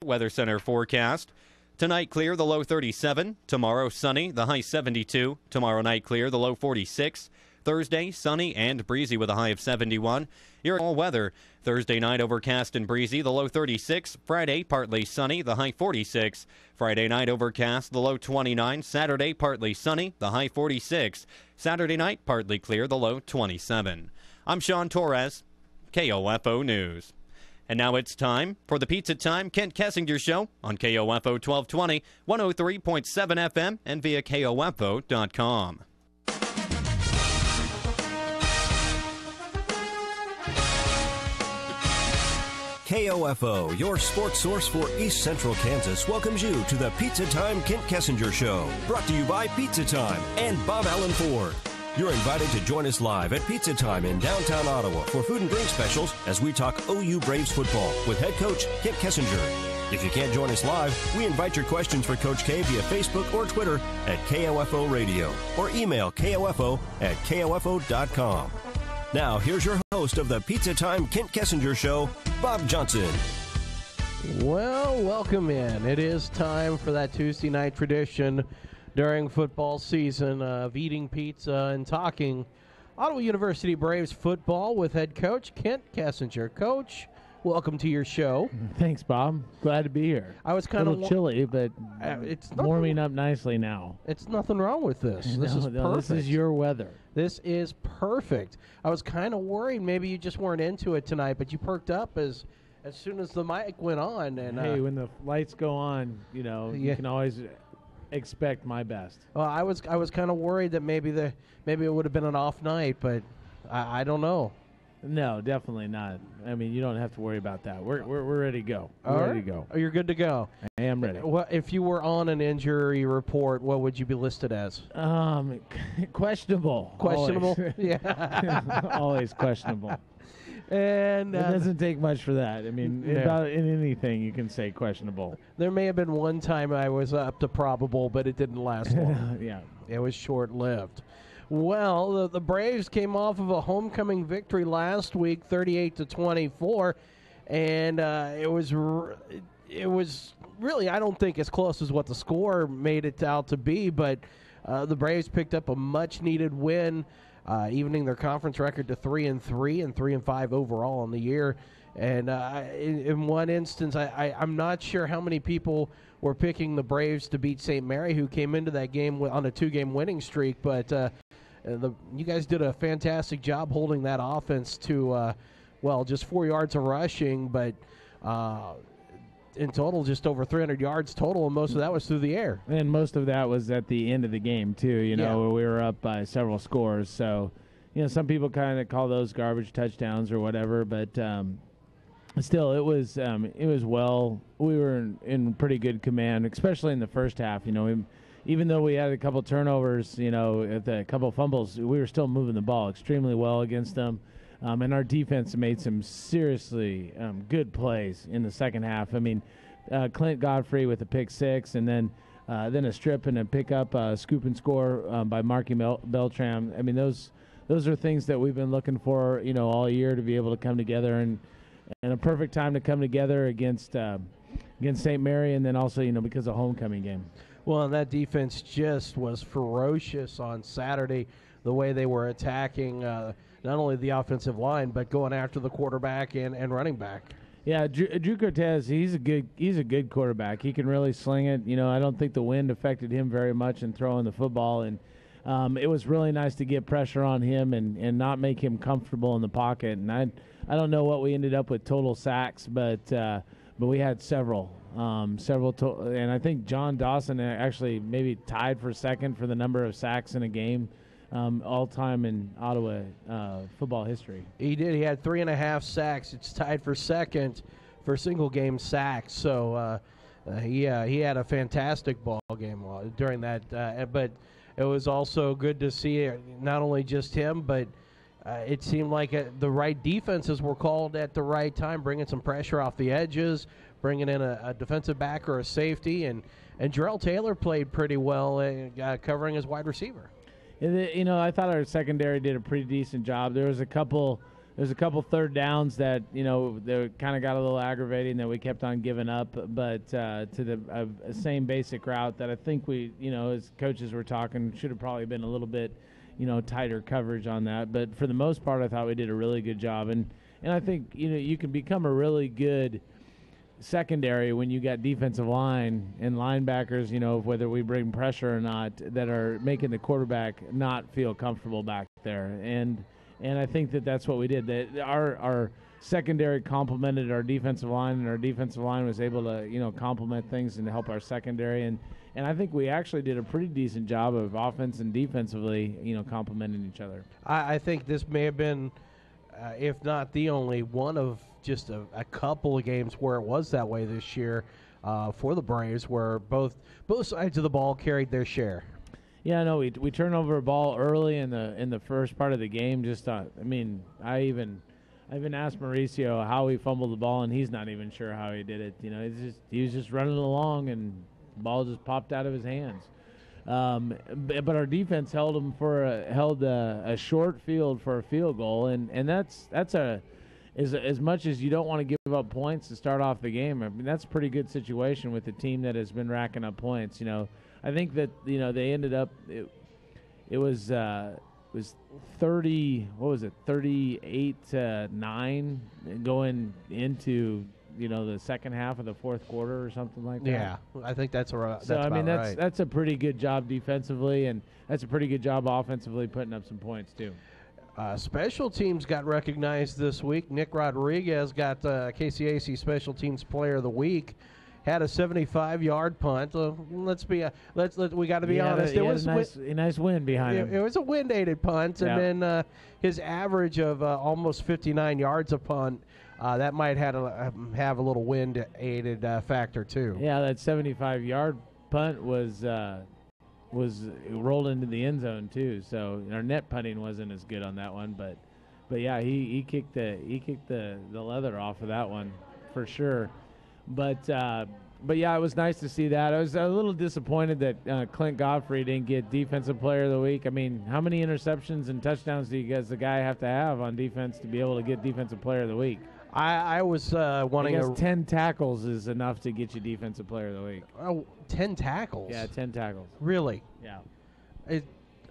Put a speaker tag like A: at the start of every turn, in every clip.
A: Weather Center forecast. Tonight clear, the low 37. Tomorrow sunny, the high 72. Tomorrow night clear, the low 46. Thursday sunny and breezy with a high of 71. Your all weather. Thursday night overcast and breezy, the low 36. Friday partly sunny, the high 46. Friday night overcast, the low 29. Saturday partly sunny, the high 46. Saturday night partly clear, the low 27. I'm Sean Torres, KOFO News. And now it's time for the Pizza Time Kent Kessinger Show on KOFO 1220, 103.7 FM, and via KOFO.com.
B: KOFO, your sports source for East Central Kansas, welcomes you to the Pizza Time Kent Kessinger Show, brought to you by Pizza Time and Bob Allen Ford. You're invited to join us live at Pizza Time in downtown Ottawa for food and drink specials as we talk OU Braves football with head coach Kent Kessinger. If you can't join us live, we invite your questions for Coach K via Facebook or Twitter at KOFO Radio or email KOFO@KOFO.com. Now, here's your host of the Pizza Time Kent Kessinger Show, Bob Johnson.
C: Well, welcome in. It is time for that Tuesday night tradition during football season of eating pizza and talking Ottawa University Braves football with head coach Kent Kessinger. Coach, welcome to your show.
D: Thanks, Bob. Glad to be here.
C: I was kind of
D: a little chilly, but
C: it's
D: warming up nicely now.
C: It's nothing wrong with this. This is perfect.
D: This is your weather.
C: This is perfect. I was kind of worried maybe you just weren't into it tonight, but you perked up as soon as the mic went on. And
D: hey, when the lights go on, you can always expect my best.
C: Well, I was kind of worried that maybe it would have been an off night, but I don't know.
D: No, definitely not. I mean, you don't have to worry about that. We're ready to go.
C: Ready to go. Oh, you're good to go.
D: I am ready.
C: What if you were on an injury report? What would you be listed as?
D: Questionable.
C: Questionable.
D: Always.
C: Yeah.
D: Always questionable.
C: And
D: it doesn't take much for that. I mean, about in anything you can say questionable.
C: There may have been one time I was up to probable, but it didn't last long.
D: Yeah,
C: it was short-lived. Well, the Braves came off of a homecoming victory last week, 38-24, and it was really, I don't think, as close as what the score made it out to be, but the Braves picked up a much-needed win, evening their conference record to 3-3 and 3-5 overall on the year. And in one instance, I'm not sure how many people were picking the Braves to beat St. Mary, who came into that game on a 2-game winning streak, but you guys did a fantastic job holding that offense to, just 4 yards of rushing, but in total just over 300 yards total, and most of that was through the air.
D: And most of that was at the end of the game, too, where we were up by several scores. So, some people kind of call those garbage touchdowns or whatever, but still, it was well. We were in pretty good command, especially in the first half. Even though we had a couple turnovers, a couple fumbles, we were still moving the ball extremely well against them. And our defense made some seriously good plays in the second half. I mean, Clint Godfrey with a pick six, and then a strip and a pickup, scoop and score by Marky Beltram. I mean, those are things that we've been looking for, all year, to be able to come together, and a perfect time to come together against St. Mary, and then also, because of homecoming game.
C: Well, and that defense just was ferocious on Saturday, the way they were attacking not only the offensive line, but going after the quarterback and running back.
D: Yeah, Drew Cortez, he's a good quarterback. He can really sling it. I don't think the wind affected him very much in throwing the football, and it was really nice to get pressure on him and not make him comfortable in the pocket. And I don't know what we ended up with total sacks, but we had several. And I think John Dawson actually maybe tied for second for the number of sacks in a game all time in Ottawa football history.
C: He did. He had 3.5 sacks. It's tied for second for single game sacks. So he had a fantastic ball game during that. But it was also good to see not only just him, but it seemed like the right defenses were called at the right time, bringing some pressure off the edges, bringing in a defensive back or a safety, and Jarrell Taylor played pretty well covering his wide receiver.
D: I thought our secondary did a pretty decent job. There was a couple there's a couple third downs that, they kind of got a little aggravating that we kept on giving up, but to the same basic route that I think we, as coaches were talking, should have probably been a little bit, tighter coverage on that. But for the most part, I thought we did a really good job. And I think, you can become a really good secondary when you got defensive line and linebackers, whether we bring pressure or not, that are making the quarterback not feel comfortable back there. And I think that's what we did. That our secondary complemented our defensive line, and our defensive line was able to, complement things and help our secondary. And I think we actually did a pretty decent job of offense and defensively, complementing each other.
C: I think this may have been, if not the only one of just a couple of games where it was that way this year for the Braves, where both sides of the ball carried their share.
D: Yeah, no, we turned over a ball early in the first part of the game. I even asked Mauricio how he fumbled the ball, and he's not even sure how he did it. He was just running along, and the ball just popped out of his hands. But our defense held a short field for a field goal, and that's as much as you don't want to give up points to start off the game. I mean, that's a pretty good situation with the team that has been racking up points. I think that they ended up it was 38-9 going into the second half of the fourth quarter or something like that.
C: Yeah, I think that's right.
D: That's a pretty good job defensively, and that's a pretty good job offensively putting up some points too.
C: Special teams got recognized this week. Nick Rodriguez got KCAC Special Teams Player of the Week. Had a 75-yard punt. We got to be honest.
D: It was a nice wind behind him.
C: It was a wind-aided punt,
D: yeah.
C: And then his average of almost 59 yards a punt. That might have a little wind-aided factor too.
D: Yeah, that 75-yard punt was rolled into the end zone too. So our net punting wasn't as good on that one, but yeah, he kicked the leather off of that one for sure. But yeah, it was nice to see that. I was a little disappointed that Clint Godfrey didn't get Defensive Player of the Week. I mean, how many interceptions and touchdowns does the guy have to have on defense to be able to get Defensive Player of the Week?
C: I was wanting
D: 10 tackles is enough to get you Defensive Player of the Week.
C: Oh, 10 tackles?
D: Yeah, 10 tackles.
C: Really?
D: Yeah.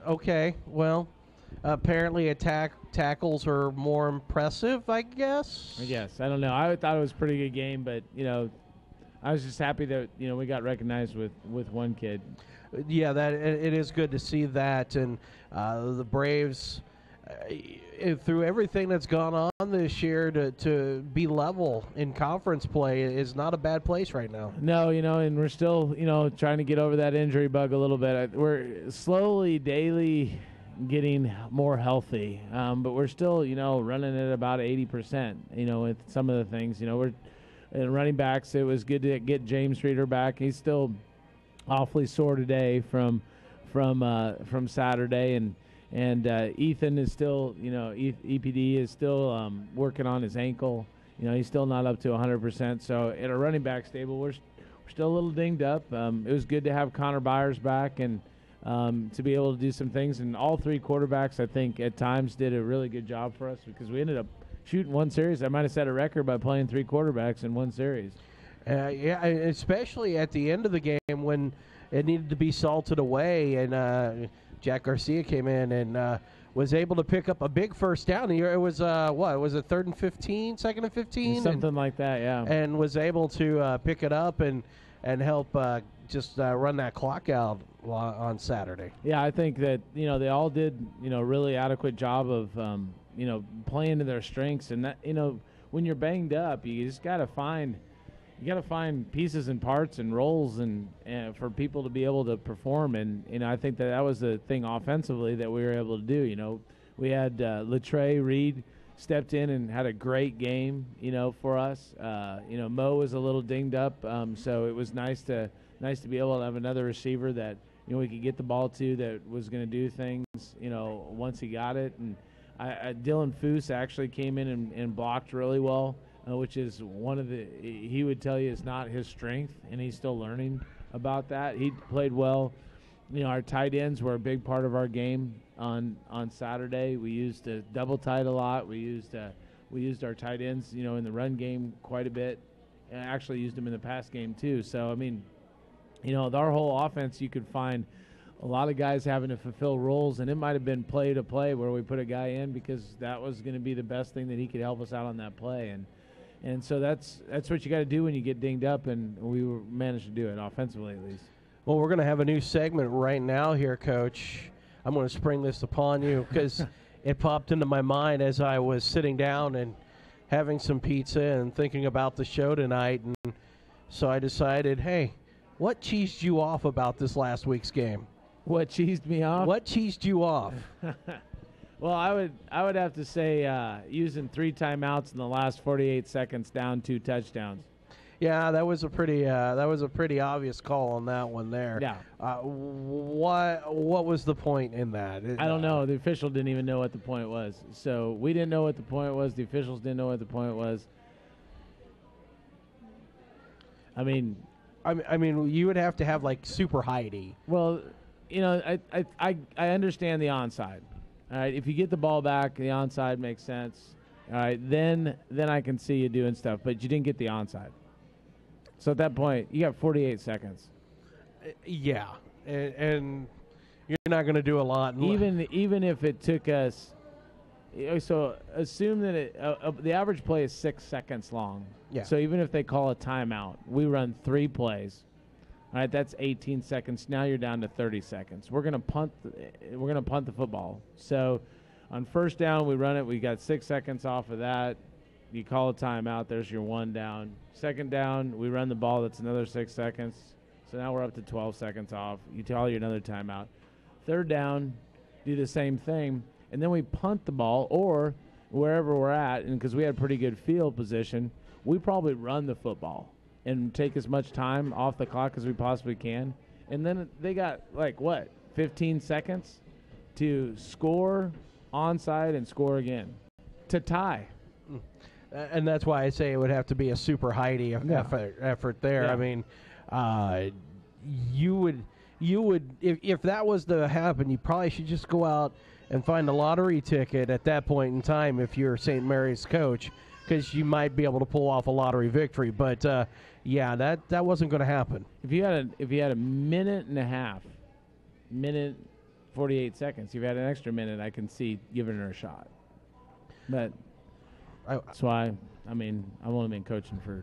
C: Okay, well, apparently tackles are more impressive, I guess.
D: I don't know. I thought it was a pretty good game, but, I was just happy that, we got recognized with one kid.
C: Yeah, it is good to see that. And the Braves, through everything that's gone on this year, to be level in conference play is not a bad place right now.
D: No, and we're still, trying to get over that injury bug a little bit. We're slowly, daily getting more healthy, but we're still, running at about 80%, with some of the things. We're in running backs. It was good to get James Reeder back. He's still awfully sore today from Saturday, and Ethan is still, EPD is still working on his ankle. He's still not up to 100%. So at a running back stable, we're still a little dinged up. It was good to have Connor Byers back and to be able to do some things. And all three quarterbacks, I think, at times did a really good job for us because we ended up shooting one series. I might have set a record by playing three quarterbacks in one series.
C: Yeah, especially at the end of the game when it needed to be salted away, and Jack Garcia came in and was able to pick up a big first down. It was, was it 3rd and 15, 2nd and 15?
D: Something like that, yeah.
C: And was able to pick it up and help run that clock out on Saturday.
D: Yeah, I think that, they all did, really adequate job of, playing to their strengths. And that, when you're banged up, you just got to find pieces and parts and roles and for people to be able to perform. And I think that was the thing offensively that we were able to do. We had Latre Reed stepped in and had a great game, for us. Mo was a little dinged up, so it was nice to be able to have another receiver that we could get the ball to that was going to do things, once he got it. And Dylan Foose actually came in and blocked really well, which is one of he would tell you is not his strength, and he's still learning about that. He played well. Our tight ends were a big part of our game on Saturday. We used a double tight a lot. We used We used our tight ends, in the run game quite a bit, and actually used them in the pass game too. So, I mean, our whole offense, you could find a lot of guys having to fulfill roles, and it might have been play to play where we put a guy in because that was going to be the best thing that he could help us out on that play. And so that's what you got to do when you get dinged up, and we managed to do it offensively at least.
C: Well, we're going to have a new segment right now here, Coach. I'm going to spring this upon you because it popped into my mind as I was sitting down and having some pizza and thinking about the show tonight. And so I decided, hey, what cheesed you off about this last week's game?
D: What cheesed me off?
C: What cheesed you off?
D: Well, I would have to say using 3 timeouts in the last 48 seconds down 2 touchdowns.
C: Yeah, that was a pretty obvious call on that one there.
D: Yeah.
C: What was the point in that?
D: I don't know. The official didn't even know what the point was. So we didn't know what the point was. The officials didn't know what the point was. I mean,
C: you would have to have like super Heidi.
D: Well, I understand the onside. All right, if you get the ball back, the onside makes sense. All right, then I can see you doing stuff, but you didn't get the onside. So at that point, you got 48 seconds.
C: Yeah, and you're not going to do a lot.
D: Even if it took us, so assume that the average play is 6 seconds long.
C: Yeah.
D: So even if they call a timeout, we run 3 plays. All right, that's 18 seconds. Now you're down to 30 seconds. We're gonna punt the football. So on first down, we run it. We got 6 seconds off of that. You call a timeout. There's your 1 down. Second down, we run the ball. That's another 6 seconds. So now we're up to 12 seconds off. You call you another timeout. Third down, do the same thing, and then we punt the ball or wherever we're at. And because we had pretty good field position, we probably run the football and take as much time off the clock as we possibly can. And then they got, 15 seconds to score onside and score again to tie.
C: And that's why I say it would have to be a super Heidi effort there.
D: Yeah.
C: I mean, you would if that was to happen, you probably should just go out and find a lottery ticket at that point in time if you're St. Mary's coach, because you might be able to pull off a lottery victory. But that wasn't going to happen.
D: If you had a minute and a half, 48 seconds, if you had an extra minute, I can see giving her a shot. But that's why I've only been coaching for.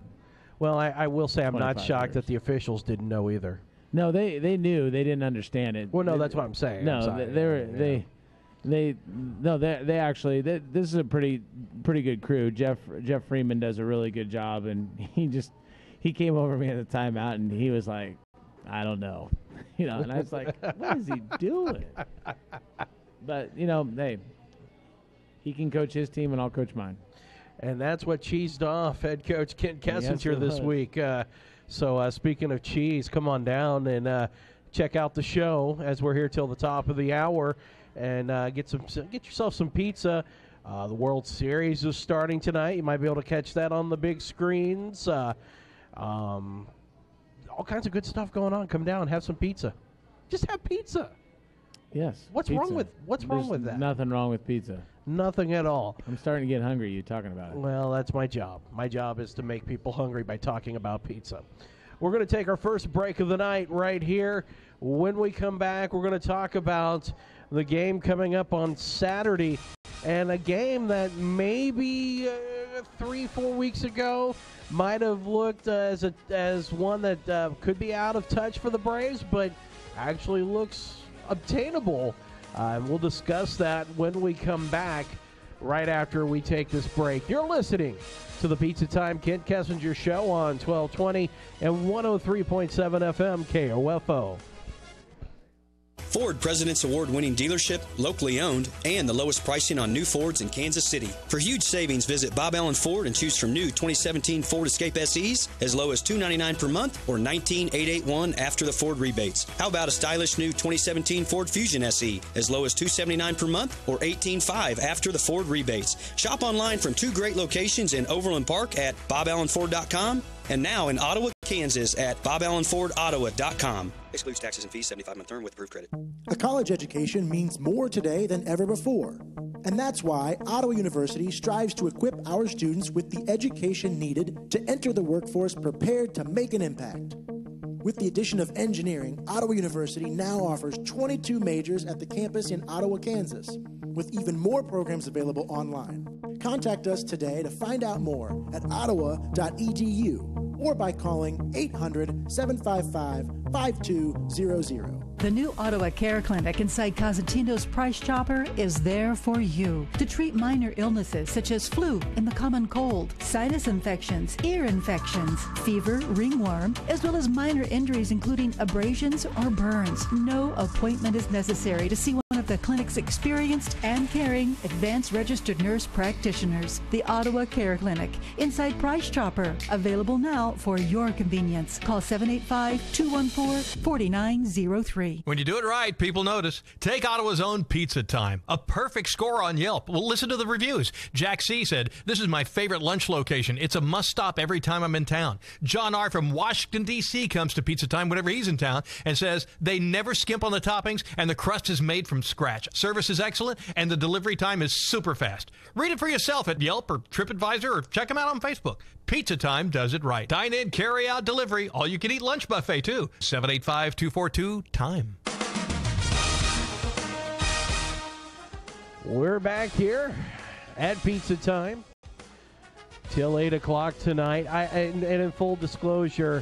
D: Well,
C: I will say I'm not shocked
D: years.
C: that the officials didn't know either.
D: No, they knew. They didn't understand it.
C: Well, no, that's what I'm saying.
D: No, this is a pretty good crew. Jeff Freeman does a really good job, and he came over to me at the timeout, and he was like, I don't know, and I was like, what is he doing? But hey, he can coach his team, and I'll coach mine.
C: And that's what cheesed off head coach Kent Kessinger this week. So speaking of cheese, come on down and check out the show as we're here till the top of the hour, and get yourself some pizza. The World Series is starting tonight. You might be able to catch that on the big screens. All kinds of good stuff going on. Come down, have some pizza. Just have pizza.
D: Yes.
C: What's wrong with that?
D: Nothing wrong with pizza.
C: Nothing at all.
D: I'm starting to get hungry. You talking about it?
C: Well, that's my job. My job is to make people hungry by talking about pizza. We're going to take our first break of the night right here. When we come back, we're going to talk about the game coming up on Saturday, and a game that maybe 3-4 weeks ago might have looked as one that could be out of touch for the Braves, but actually looks obtainable. And we'll discuss that when we come back right after we take this break. You're listening to the Pizza Time Kent Kessinger Show on 1220 and 103.7 FM KOFO.
E: Ford President's Award-winning dealership, locally owned, and the lowest pricing on new Fords in Kansas City. For huge savings, visit Bob Allen Ford and choose from new 2017 Ford Escape SEs as low as $299 per month or $19,881 after the Ford rebates. How about a stylish new 2017 Ford Fusion SE as low as $279 per month or $18,500 after the Ford rebates. Shop online from 2 great locations in Overland Park at BobAllenFord.com and now in Ottawa, Kansas at BobAllenFordOttawa.com. Excludes taxes and fees, 75-month term with approved credit.
F: A college education means more today than ever before. And that's why Ottawa University strives to equip our students with the education needed to enter the workforce prepared to make an impact. With the addition of engineering, Ottawa University now offers 22 majors at the campus in Ottawa, Kansas, with even more programs available online. Contact us today to find out more at ottawa.edu or by calling 800-755-5200.
G: The new Ottawa Care Clinic inside Cosentino's Price Chopper is there for you to treat minor illnesses such as flu and the common cold, sinus infections, ear infections, fever, ringworm, as well as minor injuries including abrasions or burns. No appointment is necessary to see one of the clinic's experienced and caring advanced registered nurse practitioners. The Ottawa Care Clinic inside Price Chopper, available now for your convenience. Call 785-214-4903.
H: When you do it right, people notice. Take Ottawa's own Pizza Time. A perfect score on Yelp. Well, listen to the reviews. Jack C. said, "This is my favorite lunch location. It's a must-stop every time I'm in town." John R. from Washington, D.C. comes to Pizza Time whenever he's in town and says, "They never skimp on the toppings and the crust is made from scratch. Service is excellent and the delivery time is super fast." Read it for yourself at Yelp or TripAdvisor or check them out on Facebook. Pizza Time does it right. Dine in, carry out, delivery. All you can eat lunch buffet too. 785-242-TIME.
C: We're back here at Pizza Time till 8 o'clock tonight. And in full disclosure,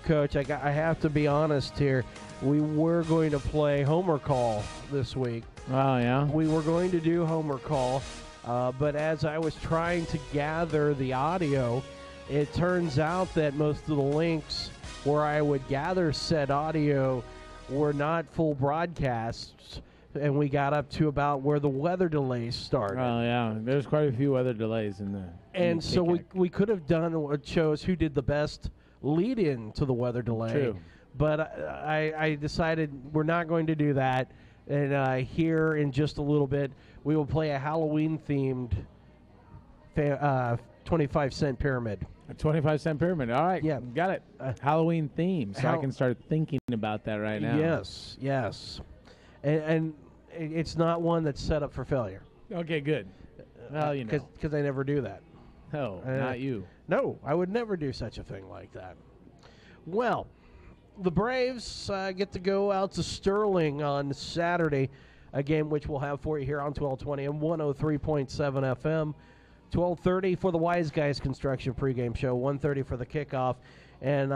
C: Coach, I have to be honest here. We were going to play Homer Call this week.
D: Oh, yeah?
C: We were going to do Homer Call, but as I was trying to gather the audio, it turns out that most of the links where I would gather said audio were not full broadcasts, and we got up to about where the weather delays started.
D: Oh, yeah. There's quite a few weather delays in there.
C: And so we could have done what chose who did the best lead-in to the weather delay.
D: True.
C: But I decided we're not going to do that. And here in just a little bit, we will play a Halloween-themed 25-cent pyramid.
D: A 25-cent pyramid. All right.
C: Yeah.
D: Got it. Halloween theme, so I can start thinking about that right now.
C: Yes, yes. And it's not one that's set up for failure.
D: Okay, good. Well, you know.
C: Because I never do that.
D: No, not you.
C: No, I would never do such a thing like that. Well, the Braves get to go out to Sterling on Saturday, a game which we'll have for you here on 1220 and 103.7 FM. 12:30 for the Wise Guys Construction pregame show, 1:30 for the kickoff. And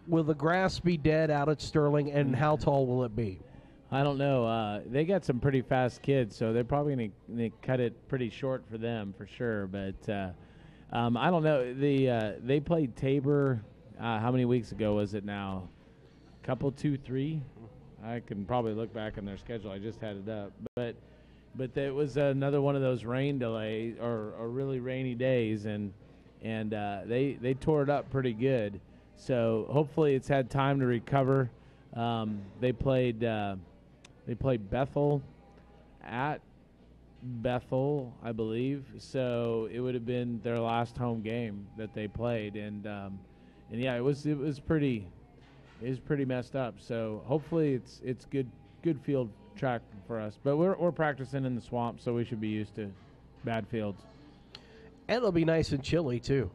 C: will the grass be dead out at Sterling, and how tall will it be?
D: I don't know. They got some pretty fast kids, so they're probably going to cut it pretty short for them for sure. But I don't know. They played Tabor. How many weeks ago was it now? A couple, 2, 3? I can probably look back on their schedule. I just had it up. But it was another one of those rain delays or really rainy days, and they tore it up pretty good. So hopefully it's had time to recover. They played Bethel at Bethel, I believe. So it would have been their last home game that they played, and yeah, it was pretty messed up. So hopefully it's good field track for us. But we're practicing in the swamp, so we should be used to bad fields.
C: And it'll be nice and chilly too.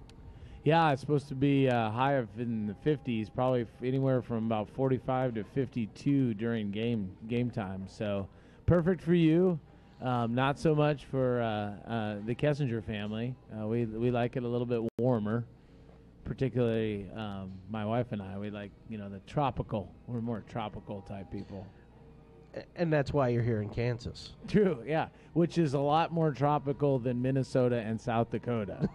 D: Yeah, it's supposed to be high of in the 50s, probably anywhere from about 45 to 52 during game time. So perfect for you. Not so much for the Kessinger family. We like it a little bit warmer, particularly my wife and I. We like the tropical. We're more tropical type people.
C: And that's why you're here in Kansas.
D: True, yeah, which is a lot more tropical than Minnesota and South Dakota,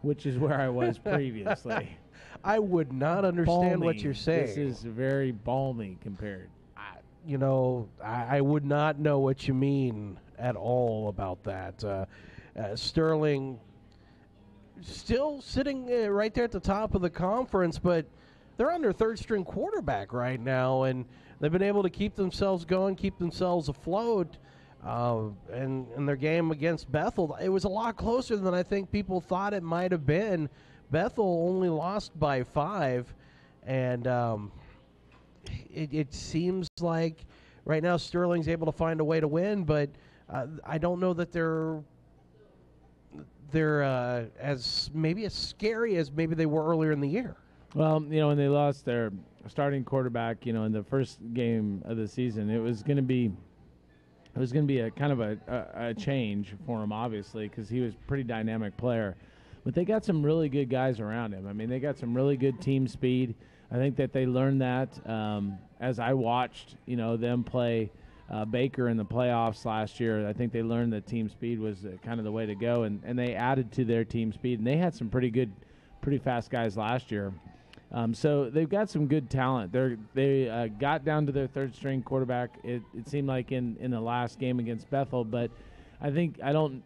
D: which is where I was previously.
C: I would not understand
D: balmy.
C: what you're saying.
D: This is very balmy compared.
C: I would not know what you mean at all about that. Sterling still sitting right there at the top of the conference, but they're on their third-string quarterback right now, and they've been able to keep themselves going, keep themselves afloat. And in their game against Bethel, it was a lot closer than I think people thought it might have been. Bethel only lost by 5, and it seems like right now Sterling's able to find a way to win, but I don't know that they're as scary as maybe they were earlier in the year.
D: Well, when they lost their starting quarterback, in the first game of the season, it was going to be a kind of a change for him, obviously, because he was a pretty dynamic player. But they got some really good guys around him. I mean, they got some really good team speed. I think that they learned that as I watched, them play Baker in the playoffs last year. I think they learned that team speed was kind of the way to go, and they added to their team speed. And they had some pretty fast guys last year. So they've got some good talent. They got down to their third-string quarterback. It seemed like in the last game against Bethel, but I don't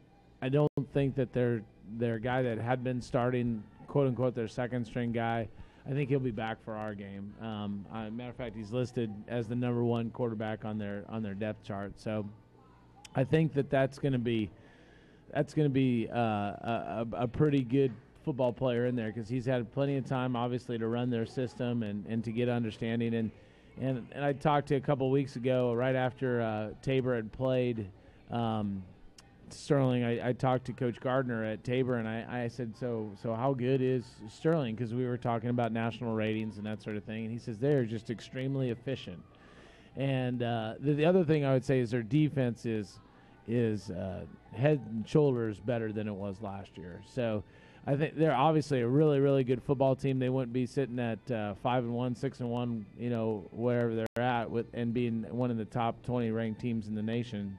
D: think that their guy that had been starting, quote unquote, their second-string guy. I think he'll be back for our game. Matter of fact, he's listed as the number 1 quarterback on their depth chart. So I think that's going to be a pretty good football player in there, because he's had plenty of time, obviously, to run their system and to get understanding. And I talked to a couple weeks ago, right after Tabor had played Sterling. I talked to Coach Gardner at Tabor, and I said, so how good is Sterling? Because we were talking about national ratings and that sort of thing. And he says they're just extremely efficient. And the other thing I would say is their defense is head and shoulders better than it was last year. So I think they're obviously a really, really good football team. They wouldn't be sitting at 5-1, 6-1, wherever they're at, and being one of the top 20 ranked teams in the nation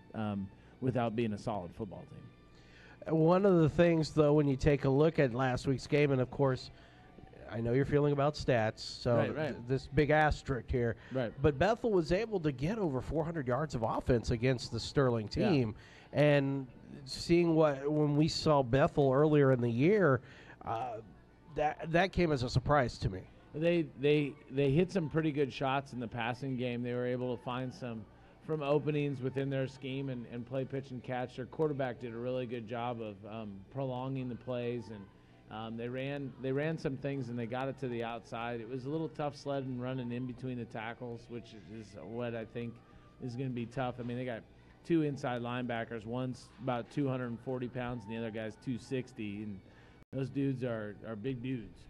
D: without being a solid football team.
C: One of the things, though, when you take a look at last week's game, and of course, I know you're feeling about stats, so
D: right.
C: This big asterisk here.
D: Right.
C: But Bethel was able to get over 400 yards of offense against the Sterling team, and seeing when we saw Bethel earlier in the year, that came as a surprise to me.
D: They hit some pretty good shots in the passing game. They were able to find some from openings within their scheme and play pitch and catch. Their quarterback did a really good job of prolonging the plays, and they ran some things and they got it to the outside. It was a little tough sledding running in between the tackles, which is what I think is going to be tough. I mean, they got 2 inside linebackers. One's about 240 pounds and the other guy's 260, and those dudes are big dudes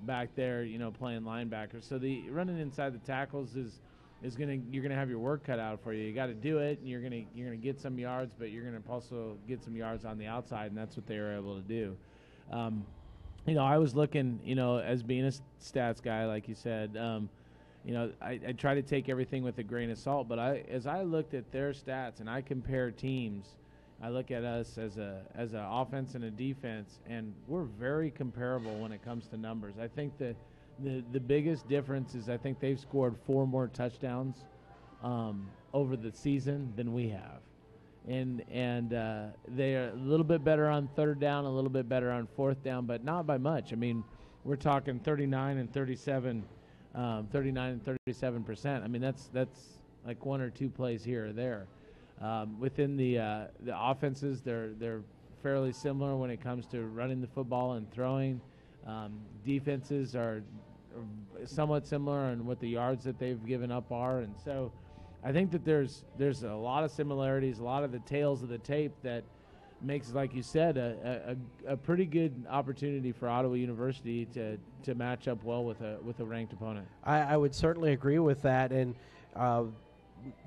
D: back there, playing linebackers. So the running inside the tackles you're gonna have your work cut out for you. You got to do it, and you're gonna get some yards, but you're gonna also get some yards on the outside, and that's what they were able to do. I was looking, as being a stats guy, like you said, I try to take everything with a grain of salt. But as I looked at their stats and I compare teams, I look at us as an offense and a defense, and we're very comparable when it comes to numbers. I think that the biggest difference is I think they've scored 4 more touchdowns over the season than we have. And they are a little bit better on 3rd down, a little bit better on 4th down, but not by much. I mean, we're talking 39 and 37%. I mean, that's like 1 or 2 plays here or there. Within the offenses, they're fairly similar when it comes to running the football and throwing. Defenses are somewhat similar on what the yards that they've given up are, and so I think that there's a lot of similarities, a lot of the tails of the tape that makes, like you said, a pretty good opportunity for Ottawa University to match up well with a ranked opponent.
C: I would certainly agree with that, and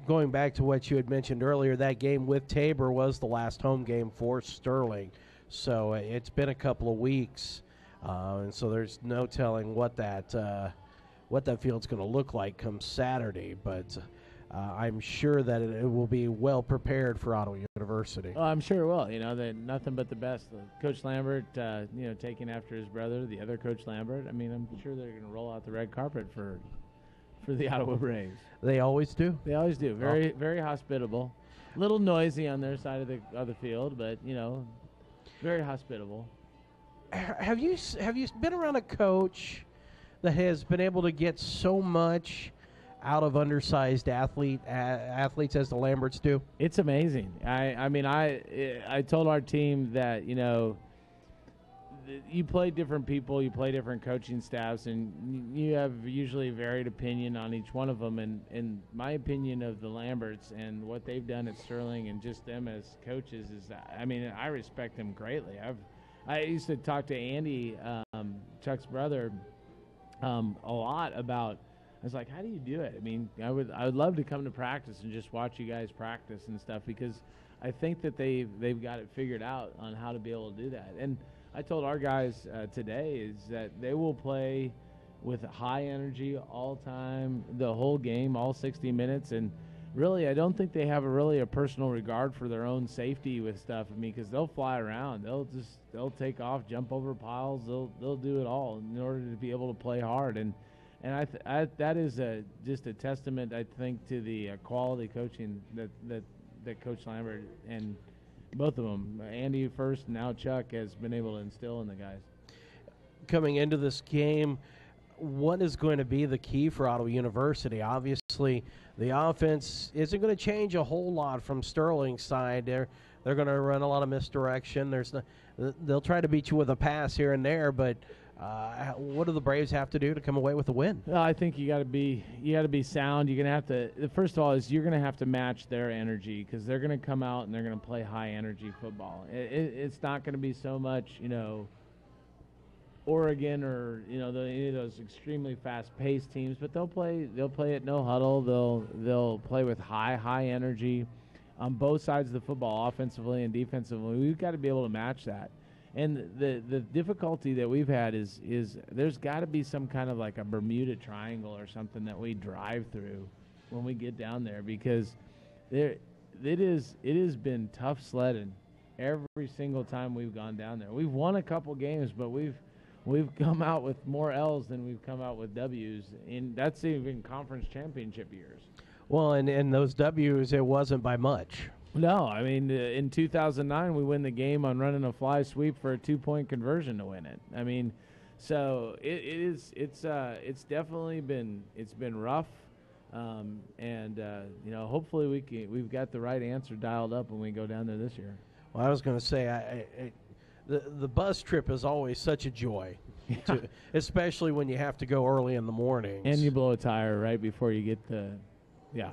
C: going back to what you had mentioned earlier, that game with Tabor was the last home game for Sterling, so it's been a couple of weeks. And so there's no telling what that field's going to look like come Saturday, but I'm sure that it will be well prepared for Ottawa University.
D: Oh, I'm sure it will. That nothing but the best. Coach Lambert, taking after his brother, the other Coach Lambert. I mean, I'm sure they're going to roll out the red carpet for the Ottawa Braves.
C: They always do.
D: They always do. Very, very hospitable. A little noisy on their side of the field, but very hospitable.
C: Have you been around a coach that has been able to get so much out of undersized athletes as the Lamberts do?
D: It's amazing. I told our team that you play different people, you play different coaching staffs, and you have usually varied opinion on each one of them. And my opinion of the Lamberts and what they've done at Sterling and just them as coaches is, I mean, I respect them greatly. I used to talk to Andy, Chuck's brother, a lot about. I was like, how do you do it? I mean, I would love to come to practice and just watch you guys practice and stuff, because I think that they've got it figured out on how to be able to do that. And I told our guys today is that they will play with high energy all time, the whole game, all 60 minutes. And really, I don't think they have a personal regard for their own safety with stuff. I mean, because they'll fly around, they'll take off, jump over piles, they'll do it all in order to be able to play hard. And that is just a testament, I think, to the quality coaching that Coach Lambert and both of them, Andy first, now Chuck, has been able to instill in the guys.
C: Coming into this game, what is going to be the key for Ottawa University? Obviously, the offense isn't going to change a whole lot from Sterling's side. They're going to run a lot of misdirection. They'll try to beat you with a pass here and there, but what do the Braves have to do to come away with a win?
D: Well, I think you got to be sound. You're going to have to. First of all, you're going to have to match their energy, because they're going to come out and they're going to play high energy football. It's not going to be so much, Oregon or any of those extremely fast-paced teams, but they'll play at no huddle. They'll play with high energy on both sides of the football, offensively and defensively. We've got to be able to match that. And the difficulty that we've had is there's got to be some kind of like a Bermuda Triangle or something that we drive through when we get down there, because it has been tough sledding every single time we've gone down there. We've won a couple games, but we've come out with more L's than we've come out with W's, and that's even conference championship years.
C: Well, and those W's, it wasn't by much.
D: No, I mean, in 2009, we win the game on running a fly sweep for a 2-point conversion to win it. I mean, so it's definitely been rough, and hopefully we've got the right answer dialed up when we go down there this year.
C: Well, I was going to say, the bus trip is always such a joy, especially when you have to go early in the mornings.
D: And you blow a tire right before you get yeah.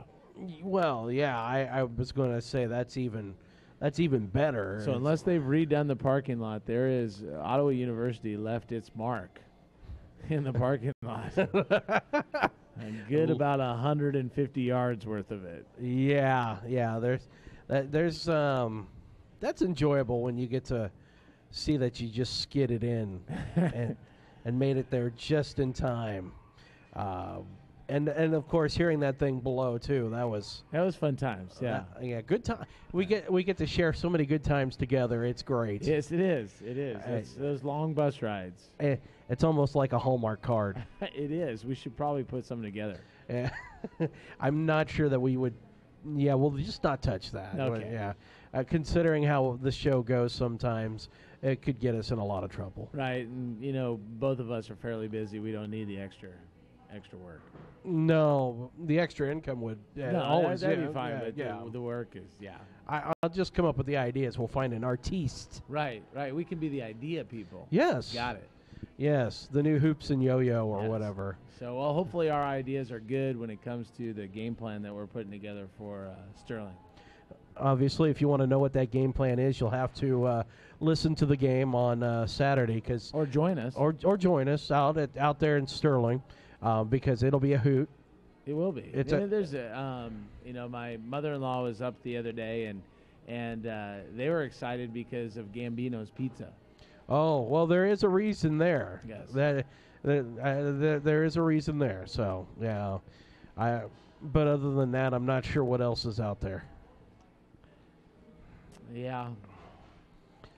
C: Well, yeah, I was going to say that's even better.
D: So unless they've redone the parking lot, Ottawa University left its mark in the parking lot. A good about 150 yards worth of it.
C: Yeah. There's that's enjoyable when you get to see that you just skidded in and made it there just in time. And of course, hearing that thing below too, that was
D: fun times. Yeah,
C: good time. We get to share so many good times together. It's great.
D: Yes, it is. It's those long bus rides.
C: It's almost like a Hallmark card.
D: It is. We should probably put something together.
C: Yeah. I'm not sure that we would. Yeah, we'll just not touch that.
D: Okay.
C: Yeah. Considering how the show goes, sometimes it could get us in a lot of trouble.
D: Right, and both of us are fairly busy. We don't need the extra work.
C: No, the extra income would always
D: that'd be fine. But the work is
C: I'll just come up with the ideas. We'll find an artiste.
D: Right. We can be the idea people.
C: Yes.
D: Got it.
C: Yes, the new hoops and yo-yo or whatever.
D: So, well, hopefully our ideas are good when it comes to the game plan that we're putting together for Sterling.
C: Obviously, if you want to know what that game plan is, you'll have to listen to the game on Saturday, or
D: join us,
C: or join us out there in Sterling. Because it'll be a hoot.
D: It will be. My mother-in-law was up the other day, and they were excited because of Gambino's Pizza.
C: Oh, well, there is a reason there.
D: Yes.
C: There is a reason there. So, yeah. But other than that, I'm not sure what else is out there.
D: Yeah.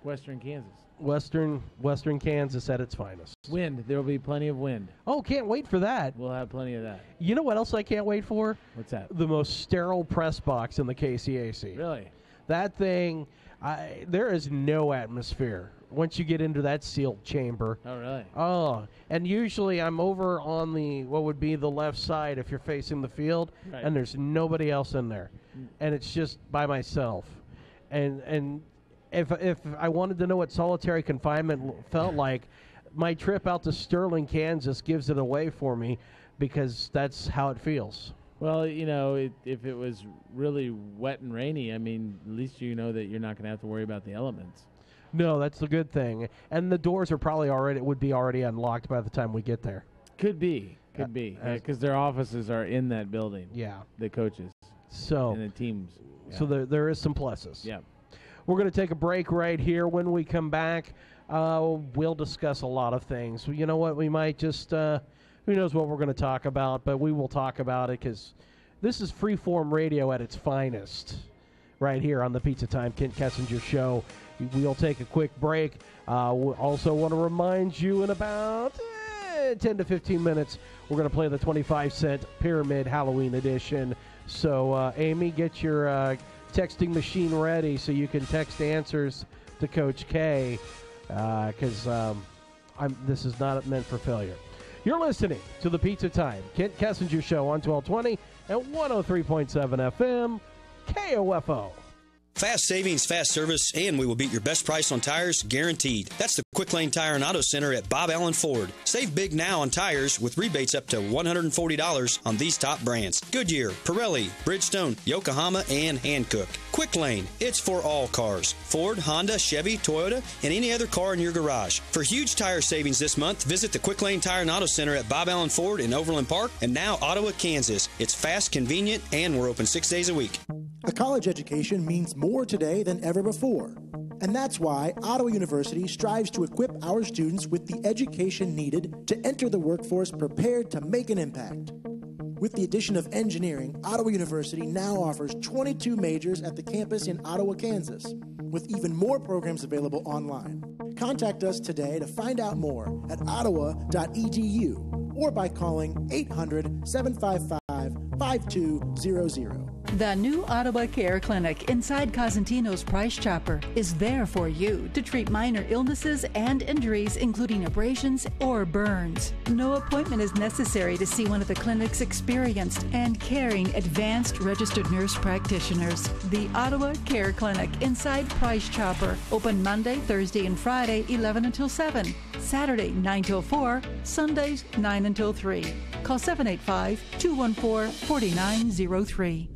D: Western Kansas.
C: Western Kansas at its finest.
D: Wind. There will be plenty of wind.
C: Oh, can't wait for that.
D: We'll have plenty of that.
C: You know what else I can't wait for?
D: What's that?
C: The most sterile press box in the KCAC.
D: Really?
C: That thing, there is no atmosphere once you get into that sealed chamber.
D: Oh, really?
C: Oh, and usually I'm over on what would be the left side if you're facing the field,
D: right. And
C: there's nobody else in there. And it's just by myself. And if I wanted to know what solitary confinement felt like, my trip out to Sterling, Kansas gives it away for me, because that's how it feels.
D: Well, if it was really wet and rainy, I mean, at least you know that you're not going to have to worry about the elements.
C: No, that's the good thing. And the doors are probably would be already unlocked by the time we get there.
D: Could be. Because their offices are in that building.
C: Yeah.
D: The coaches.
C: So.
D: And the teams. Yeah.
C: So there is some pluses.
D: Yeah.
C: We're going to take a break right here. When we come back, we'll discuss a lot of things. You know what? We might just, who knows what we're going to talk about, but we will talk about it, because this is freeform radio at its finest right here on the Pizza Time Kent Kessinger Show. We'll take a quick break. We also want to remind you, in about 10 to 15 minutes, we're going to play the 25-cent Pyramid Halloween edition. So, Amy, get your texting machine ready so you can text answers to Coach K, because this is not meant for failure. You're listening to the Pizza Time Kent Kessinger Show on 1220 and 103.7 FM, KOFO.
E: Fast savings, fast service, and we will beat your best price on tires, guaranteed. That's the Quick Lane Tire and Auto Center at Bob Allen Ford. Save big now on tires with rebates up to $140 on these top brands: Goodyear, Pirelli, Bridgestone, Yokohama, and Hankook. Quick Lane, it's for all cars: Ford, Honda, Chevy, Toyota, and any other car in your garage. For huge tire savings this month, visit the Quick Lane Tire and Auto Center at Bob Allen Ford in Overland Park and now Ottawa, Kansas. It's fast, convenient, and we're open 6 days a week.
F: A college education means more today than ever before. And that's why Ottawa University strives to equip our students with the education needed to enter the workforce prepared to make an impact. With the addition of engineering, Ottawa University now offers 22 majors at the campus in Ottawa, Kansas, with even more programs available online. Contact us today to find out more at ottawa.edu or by calling 800-755-5200.
G: The new Ottawa Care Clinic inside Cosentino's Price Chopper is there for you to treat minor illnesses and injuries, including abrasions or burns. No appointment is necessary to see one of the clinic's experienced and caring advanced registered nurse practitioners. The Ottawa Care Clinic inside Price Chopper, open Monday, Thursday, and Friday, 11 until 7. Saturday, 9 till 4. Sundays, 9 until 3. Call 785-214-4903.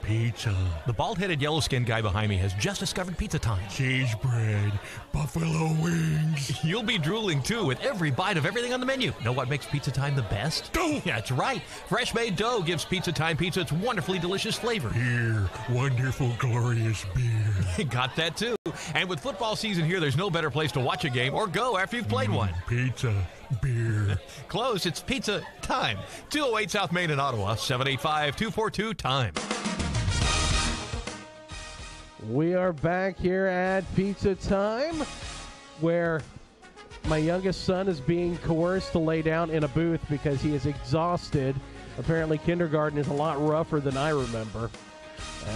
H: Pizza. The bald-headed, yellow-skinned guy behind me has just discovered Pizza Time.
I: Cheese bread, buffalo wings.
H: You'll be drooling, too, with every bite of everything on the menu. Know what makes Pizza Time the best?
I: Dough!
H: Yeah, that's right. Fresh-made dough gives Pizza Time pizza its wonderfully delicious flavor.
I: Beer, wonderful, glorious beer.
H: Got that, too. And with football season here, there's no better place to watch a game or go after you've played one.
I: Pizza, beer.
H: Close. It's Pizza Time. 208 South Main in Ottawa, 785-242-TIME.
C: We are back here at Pizza Time, where my youngest son is being coerced to lay down in a booth because he is exhausted. Apparently kindergarten is a lot rougher than I remember.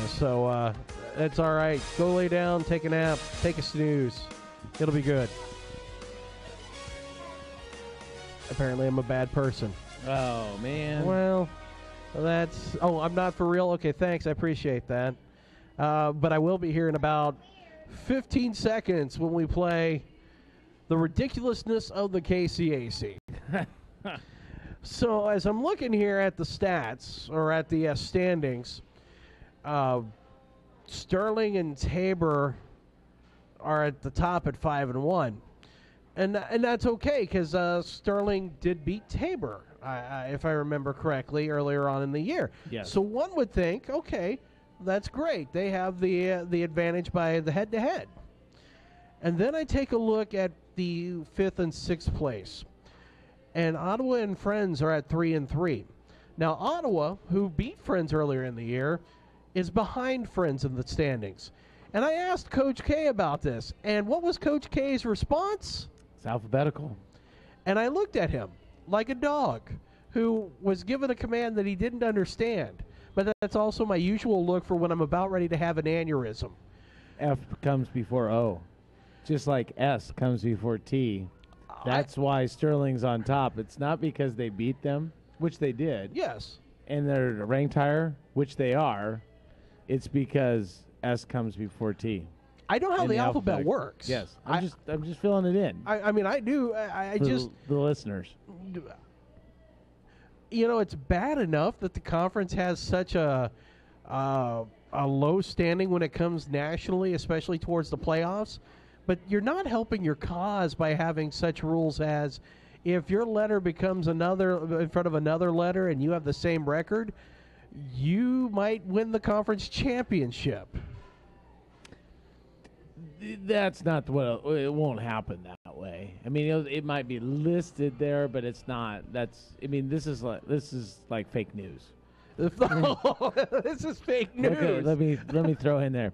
C: So that's all right. Go lay down, take a nap, take a snooze. It'll be good. Apparently I'm a bad person.
D: Oh, man.
C: Well, that's... Oh, I'm not for real? Okay, thanks. I appreciate that. But I will be here in about 15 seconds when we play The Ridiculousness of the KCAC. So as I'm looking here at the stats, or at the standings, Sterling and Tabor are at the top at 5-1. And that's okay, because Sterling did beat Tabor, if I remember correctly, earlier on in the year.
D: Yes.
C: So one would think, okay, that's great. They have the advantage by the head-to-head. And then I take a look at the 5th and 6th place. And Ottawa and Friends are at 3-3. Now, Ottawa, who beat Friends earlier in the year, is behind Friends in the standings. And I asked Coach K about this. And what was Coach K's response?
D: It's alphabetical.
C: And I looked at him like a dog who was given a command that he didn't understand. But that's also my usual look for when I'm about ready to have an aneurysm.
D: F comes before O. Just like S comes before T. That's why Sterling's on top. It's not because they beat them, which they did.
C: Yes.
D: And they're ranked higher, which they are. It's because S comes before T.
C: I know how the alphabet works.
D: Yes, I'm just filling it in.
C: I mean, I do. I just
D: the listeners.
C: It's bad enough that the conference has such a low standing when it comes nationally, especially towards the playoffs. But you're not helping your cause by having such rules as if your letter becomes another in front of another letter and you have the same record, you might win the conference championship.
D: That's not what it won't happen that way. I mean, it might be listed there, but it's not. This is like fake news.
C: This is fake news.
D: Okay, let me throw in there.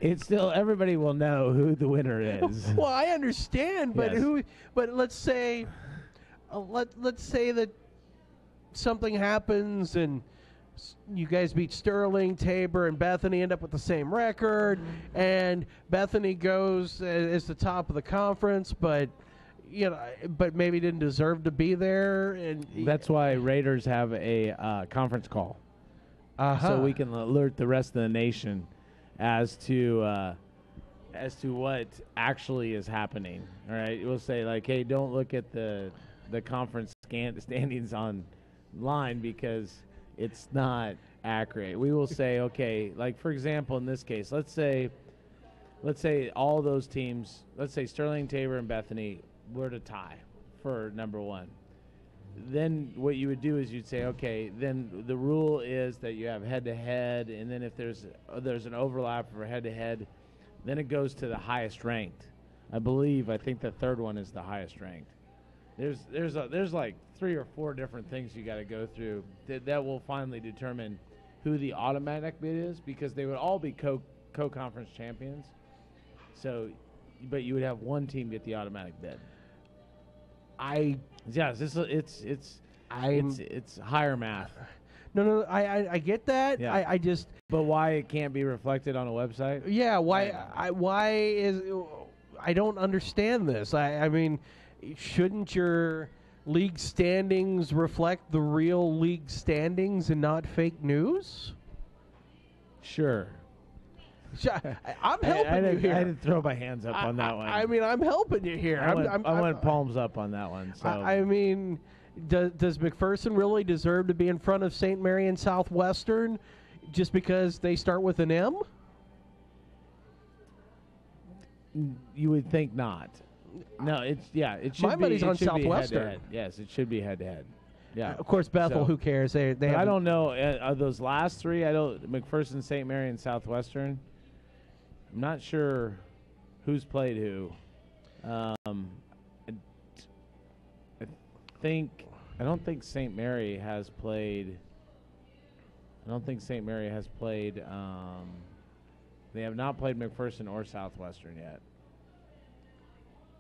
D: It's still everybody will know who the winner is.
C: Well, I understand, but
D: Yes.
C: But let's say, let's say that something happens and you guys beat Sterling, Tabor, and Bethany, end up with the same record, and Bethany goes as the top of the conference, but maybe didn't deserve to be there, and
D: that's why Raiders have a conference call, so we can alert the rest of the nation as to what actually is happening. All right, we'll say like, hey, don't look at the conference standings online because it's not accurate. We will say, okay, like for example, in this case, let's say all those teams, let's say Sterling, Tabor, and Bethany were to tie for number one. Then what you would do is you'd say, okay, then the rule is that you have head-to-head, and then if there's an overlap for head-to-head, then it goes to the highest ranked. I think the third one is the highest ranked. There's like 3 or 4 different things you got to go through that will finally determine who the automatic bid is, because they would all be co-conference champions. So, but you would have one team get the automatic bid. It's higher math.
C: No, I get that.
D: Yeah.
C: I just.
D: But why it can't be reflected on a website?
C: Yeah, why is I don't understand this. I mean, shouldn't your league standings reflect the real league standings and not fake news?
D: Sure.
C: I'm helping you here.
D: I had to throw my hands up on that one.
C: I mean, I'm helping you here.
D: I went palms up on that one. So
C: I mean, does McPherson really deserve to be in front of St. Mary and Southwestern just because they start with an M?
D: You would think not. No, it should
C: My money's on Southwestern.
D: Head-to-head. Yes, it should be head-to-head. Yeah.
C: Of course, Bethel. Who cares? They
D: I don't know. Are those last 3? I don't. McPherson, St. Mary, and Southwestern. I'm not sure who's played who. I don't think St. Mary has played. They have not played McPherson or Southwestern yet.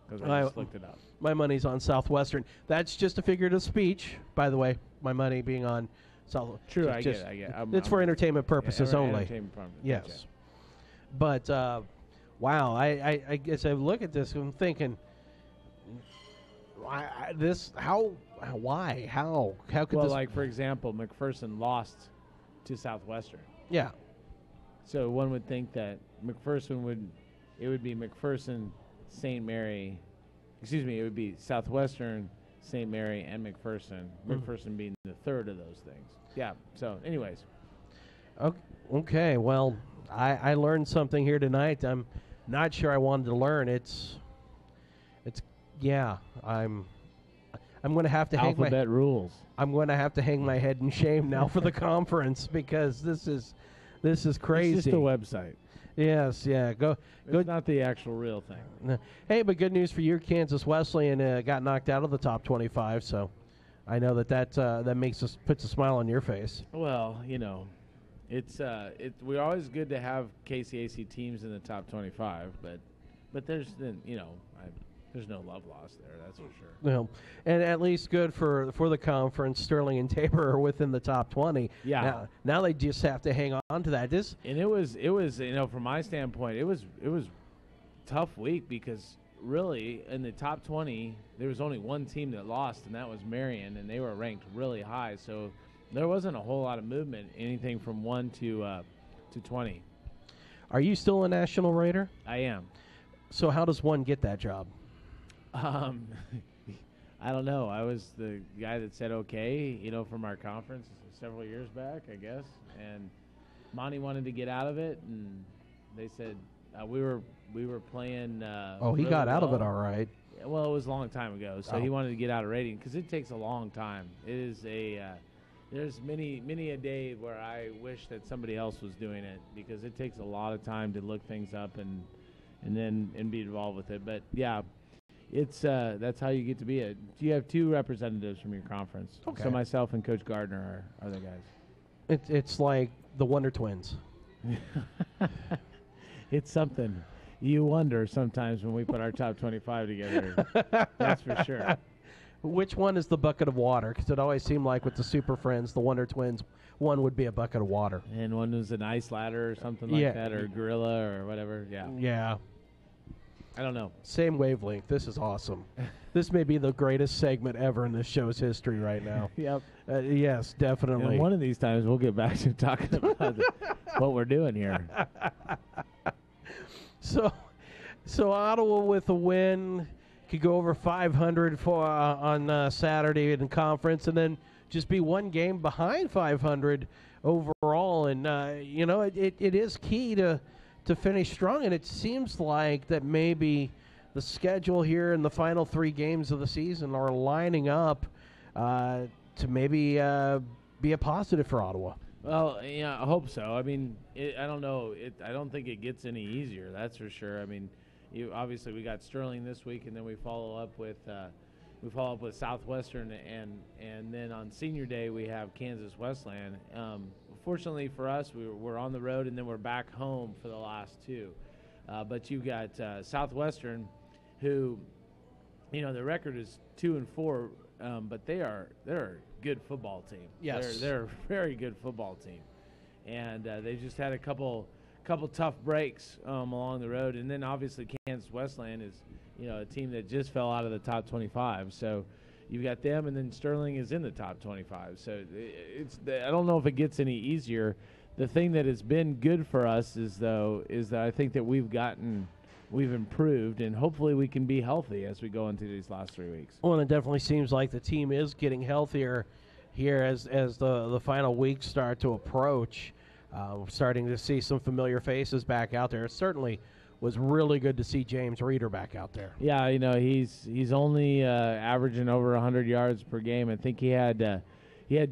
D: Because I just looked it up.
C: My money's on Southwestern. That's just a figurative speech, by the way. My money being on South.
D: True, I get it.
C: It's for entertainment purposes only.
D: Entertainment purposes.
C: Yes.
D: Gotcha.
C: But wow, I guess I look at this and I'm thinking, why could this?
D: Well, like for example, McPherson lost to Southwestern.
C: Yeah.
D: So one would think that McPherson would be McPherson, St. Mary. Excuse me, it would be Southwestern, St. Mary, and McPherson. McPherson being the third of those things. Yeah. So, anyways.
C: Okay. Well, I learned something here tonight. I'm not sure I wanted to learn. I'm going to have to
D: alphabet rules.
C: I'm going to have to hang my head in shame now for the conference because this is crazy.
D: It's just a website.
C: Yes, yeah.
D: It's not the actual real thing.
C: Hey, but good news for you, Kansas Wesleyan got knocked out of the top 25. So, I know that puts a smile on your face.
D: Well, we're always good to have KCAC teams in the top 25, but there's no love lost there, that's for sure.
C: No, and at least good for the conference. Sterling and Tabor are within the top 20.
D: Yeah.
C: Now they just have to hang on to that.
D: And it was from my standpoint, it was tough week because really in the top 20 there was only one team that lost, and that was Marion, and they were ranked really high. So there wasn't a whole lot of movement, anything from 1 to to 20.
C: Are you still a National Raider?
D: I am.
C: So how does one get that job?
D: I don't know. I was the guy that said okay, from our conference several years back, I guess. And Monty wanted to get out of it, and they said we were playing.
C: He
D: really
C: got out of
D: well.
C: it all right.
D: Well, it was a long time ago, so he wanted to get out of rating because it takes a long time. It is there's many a day where I wish that somebody else was doing it because it takes a lot of time to look things up and be involved with it. But yeah, it's that's how you get to be it. You have 2 representatives from your conference.
C: Okay.
D: So myself and Coach Gardner are the guys.
C: It's like the Wonder Twins.
D: It's something. You wonder sometimes when we put our top 25 together. That's for sure.
C: Which one is the bucket of water? Because it always seemed like with the Super Friends, the Wonder Twins, one would be a bucket of water.
D: And one was an ice ladder or something like that, or a gorilla or whatever. Yeah.
C: Yeah.
D: I don't know.
C: Same wavelength. This is awesome. This may be the greatest segment ever in this show's history right now.
D: Yep.
C: Yes, definitely.
D: And one of these times we'll get back to talking about what we're doing here.
C: So Ottawa with a win could go over 500 on Saturday in conference, and then just be one game behind 500 overall. And it is key to finish strong. And it seems like that maybe the schedule here in the final 3 games of the season are lining up to maybe be a positive for Ottawa.
D: Well, yeah, I hope so. I mean, I don't know. I don't think it gets any easier. That's for sure. I mean, obviously we got Sterling this week, and then we follow up with Southwestern, and then on Senior Day we have Kansas Westland. Fortunately for us, we're on the road, and then we're back home for the last 2. But you've got Southwestern, who, the record is 2-4, but they're a good football team.
C: Yes,
D: they're a very good football team, and they just had a couple tough breaks along the road. And then obviously Kansas Westland is a team that just fell out of the top 25. So you've got them, and then Sterling is in the top 25. So I don't know if it gets any easier. The thing that has been good for us is that I think that we've improved, and hopefully we can be healthy as we go into these last 3 weeks.
C: Well, it definitely seems like the team is getting healthier here as the final weeks start to approach. We're starting to see some familiar faces back out there. It certainly was really good to see James Reeder back out there.
D: Yeah, he's only averaging over 100 yards per game. I think he had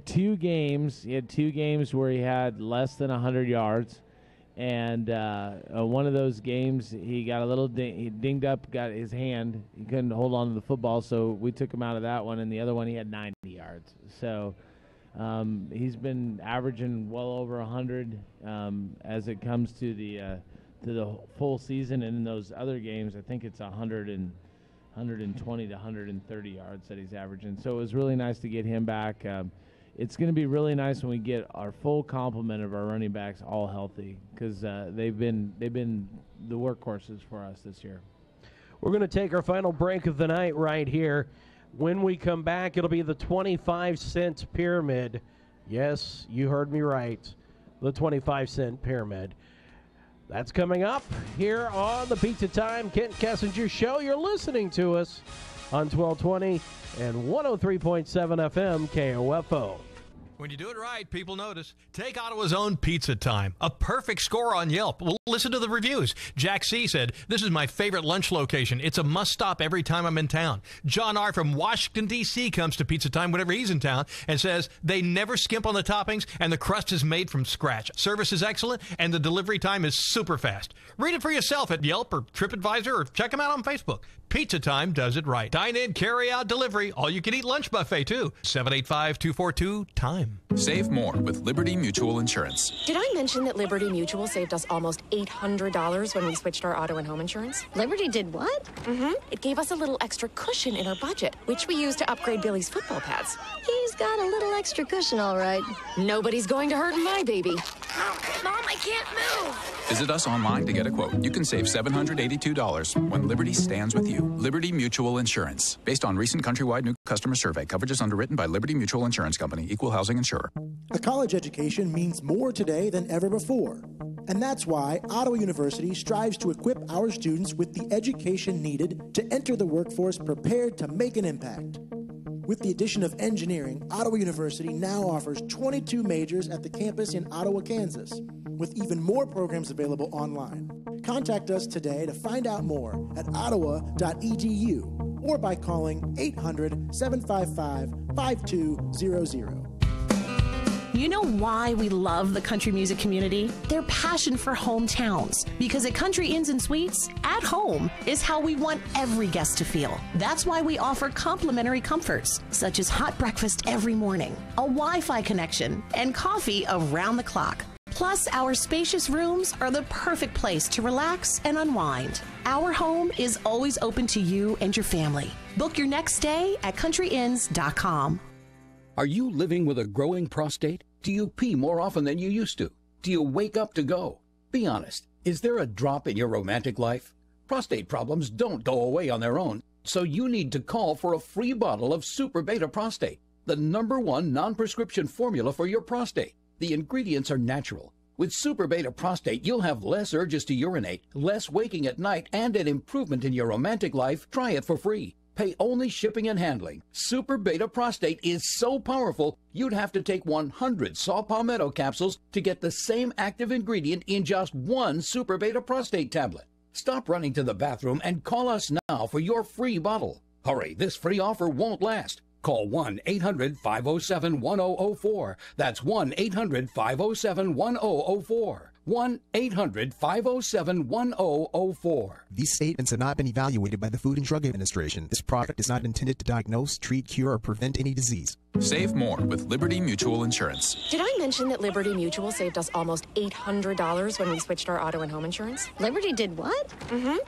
D: 2 games. He had 2 games where he had less than 100 yards. And one of those games, he got a little he dinged up, got his hand. He couldn't hold on to the football, so we took him out of that one. And the other one, he had 90 yards. So he's been averaging well over 100 as it comes to the full season. And in those other games, I think it's 120 to 130 yards that he's averaging. So it was really nice to get him back. It's going to be really nice when we get our full complement of our running backs all healthy, because they've been the workhorses for us this year.
C: We're going to take our final break of the night right here. When we come back, it'll be the 25-cent pyramid. Yes, you heard me right. The 25-cent pyramid. That's coming up here on the Pizza Time Kent Kessinger Show. You're listening to us on 1220 and 103.7 FM KOFO.
H: When you do it right, people notice. Take Ottawa's own Pizza Time. A perfect score on Yelp. Well, listen to the reviews. Jack C. said, "This is my favorite lunch location. It's a must-stop every time I'm in town." John R. from Washington, D.C. comes to Pizza Time whenever he's in town and says, "They never skimp on the toppings, and the crust is made from scratch. Service is excellent, and the delivery time is super fast." Read it for yourself at Yelp or TripAdvisor, or check them out on Facebook. Pizza Time does it right. Dine-in, carry-out, delivery. All-you-can-eat lunch buffet, too. 785-242-TIME.
J: Save more with Liberty Mutual Insurance.
K: Did I mention that Liberty Mutual saved us almost $800 when we switched our auto and home insurance?
L: Liberty did what?
K: It gave us a little extra cushion in our budget, which we used to upgrade Billy's football pads.
L: He's got a little extra cushion, all right.
K: Nobody's going to hurt my baby. Mom, I can't move.
J: Visit us online to get a quote. You can save $782 when Liberty stands with you. Liberty Mutual Insurance. Based on recent countrywide new customer survey. Coverage is underwritten by Liberty Mutual Insurance Company. Equal housing housing insurer.
F: A college education means more today than ever before. And that's why Ottawa University strives to equip our students with the education needed to enter the workforce prepared to make an impact. With the addition of engineering, Ottawa University now offers 22 majors at the campus in Ottawa, Kansas, with even more programs available online. Contact us today to find out more at ottawa.edu or by calling 800-755-5200.
M: You know why we love the country music community? Their passion for hometowns. Because at Country Inns and Suites, at home is how we want every guest to feel. That's why we offer complimentary comforts, such as hot breakfast every morning, a Wi-Fi connection, and coffee around the clock. Plus, our spacious rooms are the perfect place to relax and unwind. Our home is always open to you and your family. Book your next stay at countryinns.com.
N: Are you living with a growing prostate? Do you pee more often than you used to? Do you wake up to go? Be honest. Is there a drop in your romantic life? Prostate problems don't go away on their own, so you need to call for a free bottle of Super Beta Prostate, the #1 non-prescription formula for your prostate. The ingredients are natural. With Super Beta Prostate, you'll have less urges to urinate, less waking at night, and an improvement in your romantic life. Try it for free. Pay only shipping and handling. Super Beta Prostate is so powerful, you'd have to take 100 saw palmetto capsules to get the same active ingredient in just one Super Beta Prostate tablet. Stop running to the bathroom and call us now for your free bottle. Hurry, this free offer won't last. Call 1-800-507-1004. That's 1-800-507-1004. 1-800-507-1004.
O: These statements have not been evaluated by the Food and Drug Administration. This product is not intended to diagnose, treat, cure, or prevent any disease.
J: Save more with Liberty Mutual Insurance.
K: Did I mention that Liberty Mutual saved us almost $800 when we switched our auto and home insurance?
L: Liberty did what?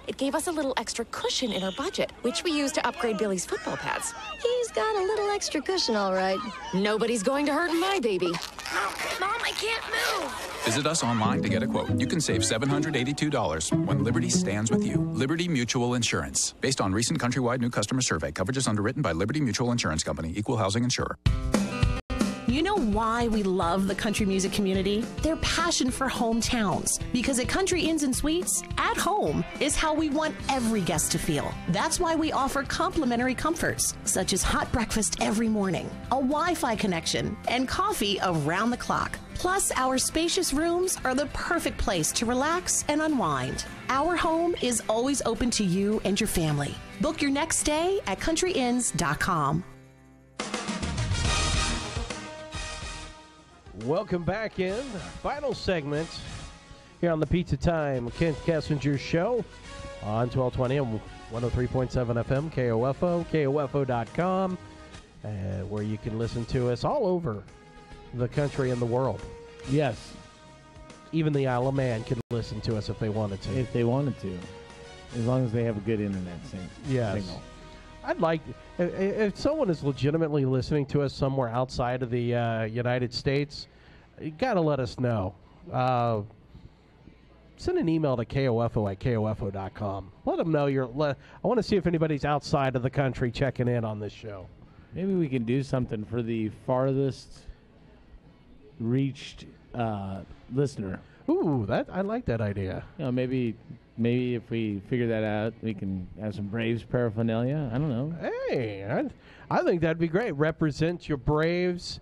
K: It gave us a little extra cushion in our budget, which we used to upgrade Billy's football pads.
L: He's got a little extra cushion, all right.
K: Nobody's going to hurt my baby.
P: Mom, I can't move.
J: Visit us online to get a quote. You can save $782 when Liberty stands with you. Liberty Mutual Insurance. Based on recent countrywide new customer survey. Coverage is underwritten by Liberty Mutual Insurance Company. Equal housing insurer.
M: You know why we love the country music community? Their passion for hometowns. Because at Country Inns and Suites, at home is how we want every guest to feel. That's why we offer complimentary comforts, such as hot breakfast every morning, a Wi-Fi connection, and coffee around the clock. Plus, our spacious rooms are the perfect place to relax and unwind. Our home is always open to you and your family. Book your next stay at countryinns.com.
C: Welcome back in. Final segment here on the Pizza Time Kent Kessinger Show on 1220 and 103.7 FM, KOFO, KOFO.com, where you can listen to us all over the country and the world.
D: Yes.
C: Even the Isle of Man can listen to us if they wanted to.
D: If they wanted to. As long as they have a good internet signal.
C: I'd like, if someone is legitimately listening to us somewhere outside of the United States, you got to let us know. Send an email to KOFO@KOFO.com. Let them know I want to see if anybody's outside of the country checking in on this show.
D: Maybe we can do something for the farthest reached listener.
C: Ooh, I like that idea.
D: You know, maybe if we figure that out, we can have some Braves paraphernalia. I don't know.
C: Hey, I think that'd be great. Represent your Braves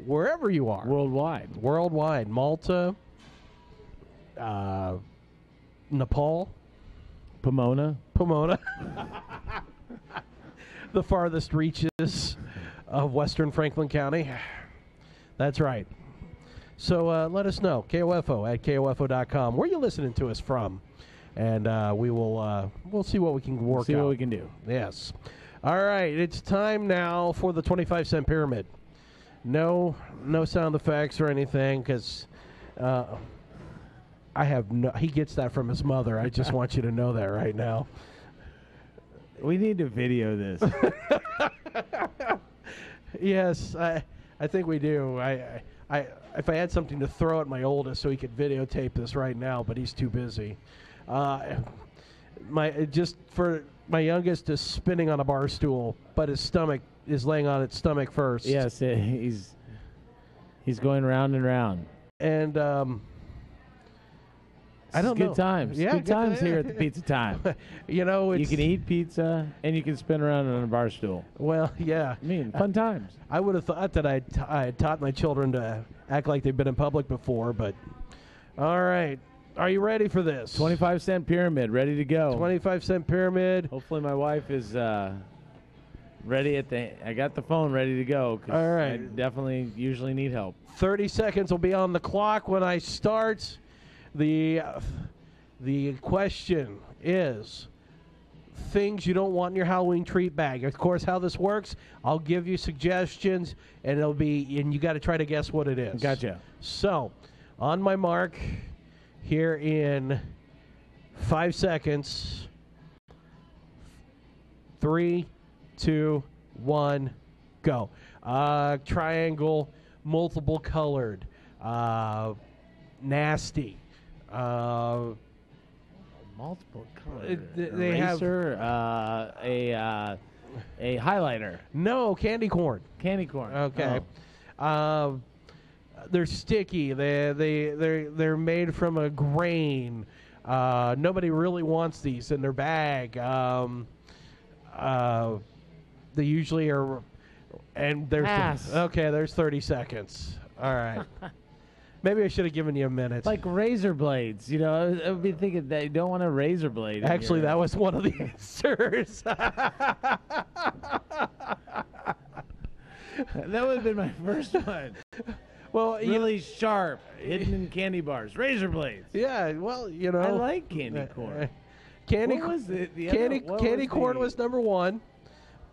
C: wherever you are. Worldwide. Malta, Nepal.
D: Pomona.
C: The farthest reaches of western Franklin County. That's right. So let us know. KOFO@KOFO.com. Where are you listening to us from? And we'll see what we can work out.
D: See what we can do.
C: Yes. All right. It's time now for the 25-cent pyramid. No sound effects or anything because he gets that from his mother. I just want you to know that right now.
D: We need to video this.
C: Yes, I think we do. If I had something to throw at my oldest so he could videotape this right now, but he's too busy. My youngest is spinning on a bar stool, but his stomach is laying on its stomach first.
D: Yes, he's He's going round and round.
C: And I don't know.
D: Good times.
C: Yeah,
D: good times here at the Pizza Time.
C: You know,
D: you can eat pizza and you can spin around on a bar stool.
C: Well, yeah.
D: I mean, fun times.
C: I would have thought that I had taught my children to act like they've been in public before, but all right. Are you ready for this?
D: 25-cent pyramid, ready to go.
C: 25-cent pyramid.
D: Hopefully my wife is ready I got the phone ready to go. 'Cause
C: all right.
D: I definitely usually need help.
C: 30 seconds will be on the clock when I start. The question is things you don't want in your Halloween treat bag. Of course, how this works, I'll give you suggestions, and you got to try to guess what it is.
D: Gotcha.
C: So, on my mark, here in 5 seconds. 3, 2, 1, go. Triangle, multiple colored, nasty.
D: Multiple colors.
C: They
D: Eraser, a highlighter.
C: No, candy corn.
D: Candy corn.
C: Okay. They're sticky. They're made from a grain. Nobody really wants these in their bag. They usually are. And there's
D: Pass.
C: Okay. There's 30 seconds. All right. Maybe I should have given you a minute.
D: Like razor blades. You know, I would be thinking that you don't want a razor blade.
C: Actually, that was one of the answers.
D: That would have been my first one.
C: Well,
D: really sharp, hidden in candy bars. Razor blades.
C: Yeah, well, you know.
D: I like candy corn.
C: Candy corn was number one.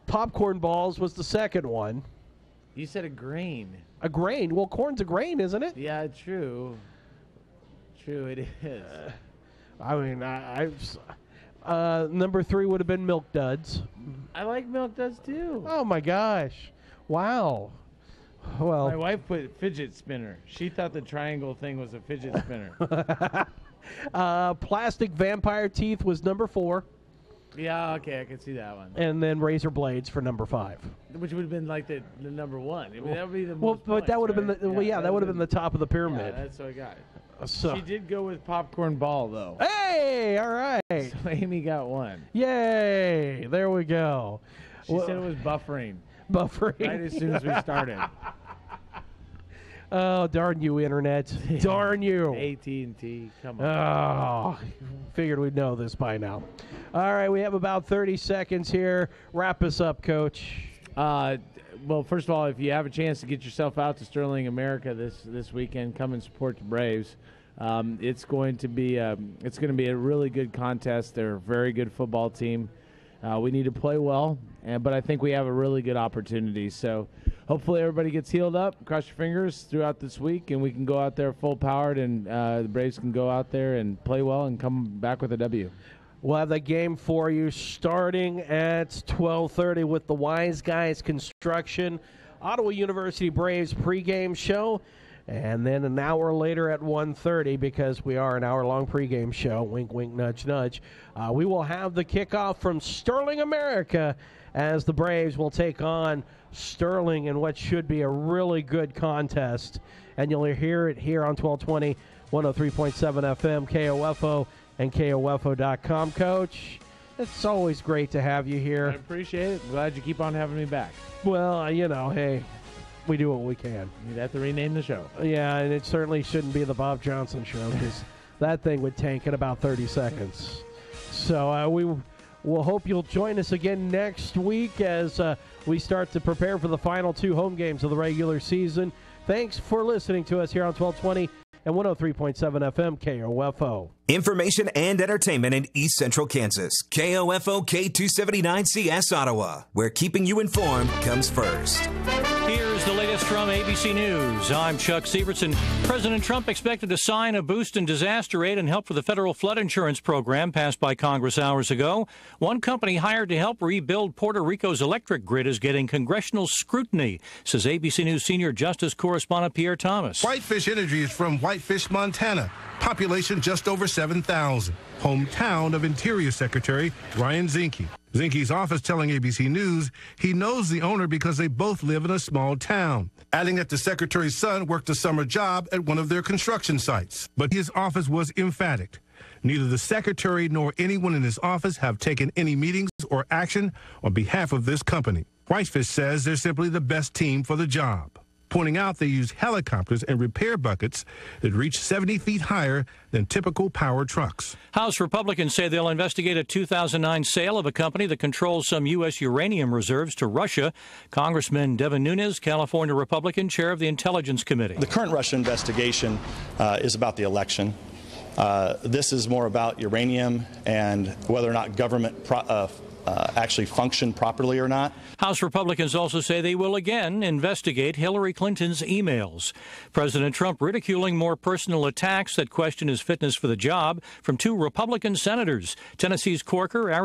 C: Popcorn balls was the second one.
D: You said a grain.
C: A grain? Well, corn's a grain, isn't it?
D: Yeah, true. True, it is.
C: I mean, number 3 would have been Milk Duds.
D: I like Milk Duds too.
C: Oh my gosh! Wow. Well,
D: my wife put fidget spinner. She thought the triangle thing was a fidget spinner.
C: Plastic vampire teeth was number 4.
D: Yeah, okay, I can see that one.
C: And then razor blades for number 5.
D: Which would have been like the number 1. I mean, that would be the
C: well,
D: most
C: but
D: points,
C: that would have
D: right?
C: been that would have been the top of the pyramid.
D: Yeah, that's what I got.
C: So.
D: She did go with popcorn ball though.
C: Hey, all right.
D: So Amy got 1.
C: Yay! There we go.
D: She said it was buffering.
C: Buffering.
D: Right as soon as we started.
C: Oh, darn you, Internet. Darn you.
D: AT&T, come on.
C: Oh, figured we'd know this by now. All right, we have about 30 seconds here. Wrap us up, Coach.
D: Well, first of all, if you have a chance to get yourself out to Sterling, America this weekend, come and support the Braves. It's going to be a really good contest. They're a very good football team. We need to play well, but I think we have a really good opportunity. So hopefully everybody gets healed up. Cross your fingers throughout this week, and we can go out there full-powered, and the Braves can go out there and play well and come back with a W.
C: We'll have the game for you starting at 12:30 with the Wise Guys Construction Ottawa University Braves pregame show. And then an hour later at 1:30, because we are an hour-long pregame show, wink, wink, nudge, nudge, we will have the kickoff from Sterling, America, as the Braves will take on Sterling in what should be a really good contest. And you'll hear it here on 1220, 103.7 FM, KOFO, and KOFO.com. Coach, it's always great to have you here.
D: I appreciate it. Glad you keep on having me back.
C: Well, hey, we do what we can.
D: You'd have to rename the show.
C: Yeah, and it certainly shouldn't be the Bob Johnson show, because that thing would tank in about 30 seconds. So we'll hope you'll join us again next week as we start to prepare for the final 2 home games of the regular season. Thanks for listening to us here on 1220 and 103.7 FM KOFO.
Q: Information and entertainment in East Central Kansas. KOFO K279CS Ottawa, where keeping you informed comes first.
R: Here's the latest from ABC News. I'm Chuck Sievertson. President Trump expected to sign a boost in disaster aid and help for the federal flood insurance program passed by Congress hours ago. One company hired to help rebuild Puerto Rico's electric grid is getting congressional scrutiny, says ABC News senior justice correspondent Pierre Thomas.
S: Whitefish Energy is from Whitefish, Montana. Population just over 7,000. Hometown of Interior Secretary Ryan Zinke. Zinke's office telling ABC News he knows the owner because they both live in a small town, adding that the secretary's son worked a summer job at one of their construction sites. But his office was emphatic. Neither the secretary nor anyone in his office have taken any meetings or action on behalf of this company. Whitefish says they're simply the best team for the job, pointing out they use helicopters and repair buckets that reach 70 feet higher than typical power trucks.
R: House Republicans say they'll investigate a 2009 sale of a company that controls some U.S. uranium reserves to Russia. Congressman Devin Nunes, California Republican, chair of the Intelligence Committee.
T: The current Russia investigation is about the election. This is more about uranium and whether or not government actually function properly or not.
R: House Republicans also say they will again investigate Hillary Clinton's emails. President Trump ridiculing more personal attacks that question his fitness for the job from two Republican senators. Tennessee's Corker,